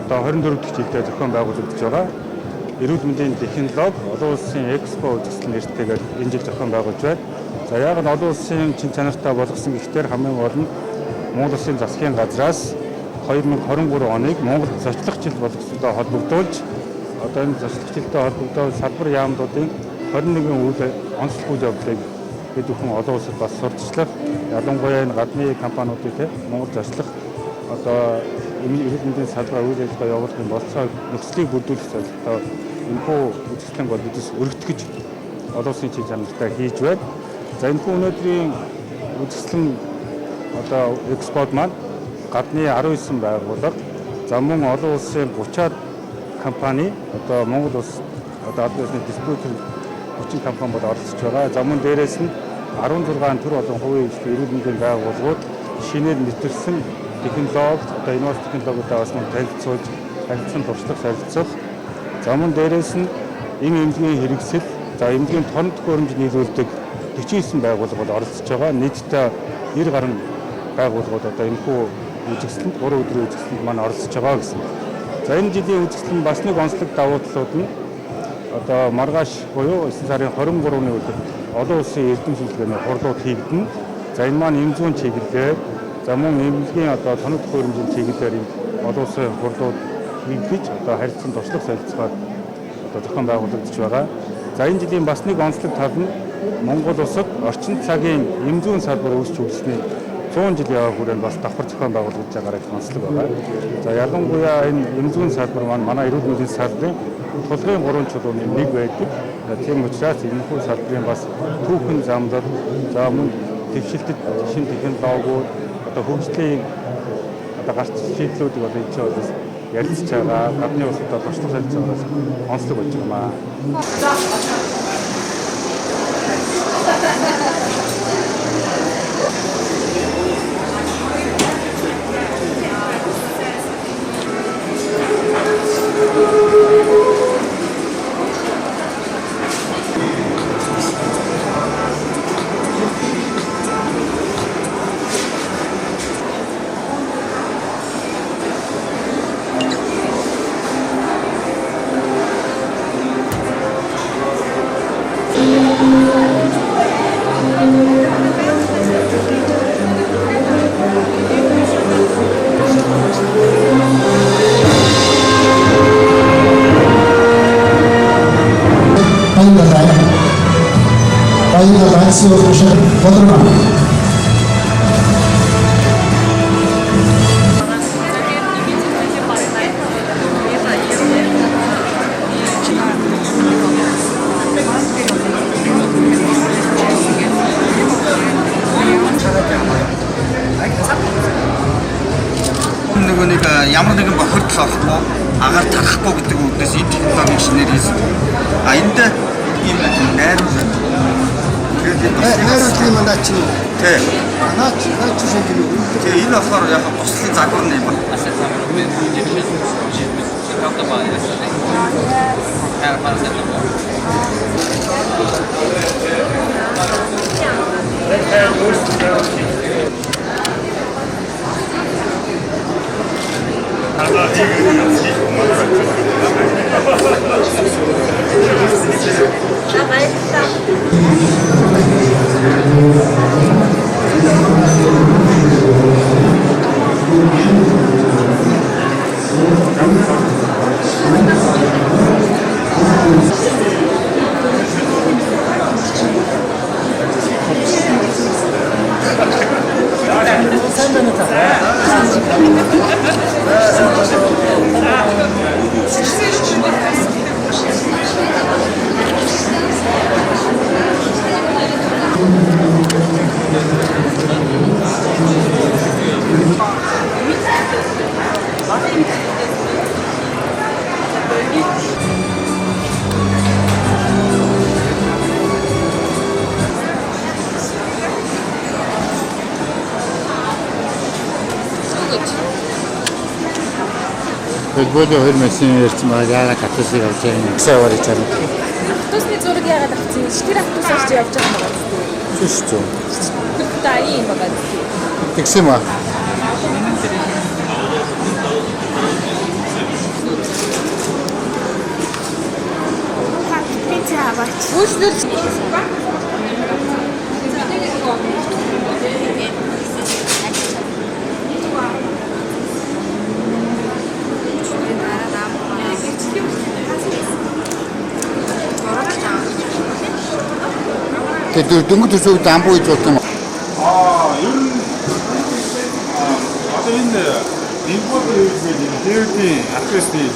одоо 24 дахь жилдээ зохион байгуулагдаж байгаа. Эрүүл мэндийн технологи олон улсын экспо үзэсгэлэн нэртэйгээр энэ жил зохион байгуулж байна. За яг нь олон улсын чин чанартай болгосон гэхдээ хамгийн гол нь Монгол Улсын засгийн газраас 2023 оныг Монгол зочлох жил болгосонтой холбогдуулж одоо энэ зочлох жилтэй холбогдоод салбар яамнуудын 21 үйл онцлог үйл явдлыг бид бүхэн олон улсад бас сурталчлах, ялангуяа энэ гадны компаниудыг Монгол зочлох одоо эрүүл мэндийн салбараа үйл ажиллагаа явуулахын болцоо нөхцөлийг бүрдүүлэх зорилготой энэхүү үзэсгэлэнг бол бидээс өргөтгөж олон улсын чиг чанартай хийж байна. За энэхүү өнөөдрийн үзэсгэлэн одоо экспорт маань гадны 19 байгууллага, за мөн олон улсын 30-аад компани одоо Монгол улс одоо албан ёсны дистрибьютор 30 компани бол оролцож байгаа. За мөн дээрээс нь 16 төр болон хувийн эзлэх эрүүл мэндийн байгууллагууд шинээр нэвтэрсэн технологи одоо инновац технологиудаа бас танилцуулж харилцан туршлах солилцох. За мөн дээрээс нь энэ эмнэлгийн хэрэгсэл, за эмнэлгийн тоног төхөөрөмж нийлүүлдэг 49 байгууллага бол оролцож байгаа. Нийтдээ 90 гаруй байгууллагууд одоо энэхүү үзэсгэлэнд 3 өдрийн үзэсгэлэнд маань оролцож байгаа гэсэн. За энэ жилийн үзэсгэлэн бас нэг онцлог давуу талууд нь одоо маргааш буюу 9 сарын 23-ны өдөр олон улсын эрдэм шинжилгээний хурлууд хийгдэнэ. За энэ маань эмзүүн чиглэлээр, за мөн эмнэлгийн одоо тоног төхөөрөмжийн чиглэлээр олон улсын хурлууд хийгдэж одоо харилцан туршлах солилцоогоор одоо зохион байгуулагдаж байгаа. За энэ жилийн бас нэг онцлог тал нь Монгол улсад орчин цагийн эмзүүн салбар үүсч үлдсэний 100 жилийн яваа хүрээнд бас давхар зохион байгуулагдаж байгаагаар их онцлог байгаа. За ялангуяа энэ эмзүүн салбар маань манай эрүүл мэндийн салбарын тулгын 3 чулууны нэг байдаг. Тийм учраас энэхүү салбарын бас түүхэн замлал, за мөн дэвшилтэд шинэ технологиуд одоо хөгжлийн одоо гарч шийдлүүдийг одоо энэ ч ярилцж байгаа. Гадны улсуудад туршлага солилцоогоос онцлог болж байна. Ямар нэгэн бохирдол орохгүй, агаар тарахгүй гэдэг үгнээс энэ технологийн шинээр хийсэн. А энд ийм найруулга. Найруулгын мандат чинь. Тий. Наач шиг юм. Тэгээ энэ болохоор яг туслахын загвар юм байна. Тэгвэл хоёр машин ярьсан байгаа яагаад автобусыг авч байгаа юм гэсэн аваад чам. Автобусны зураг яагаад авчихсан юм? Тэр автобусаар чи явж байгаа юм байна. Шүү. Та ийм байгаа. Тэгсэн маа. Үйлдэл Тэгээд дөнгөж төсөөг дамбуу хийж болдог юм. ер нь одоо энэ инфод хийх гэдэг нь дээрдийн аксесний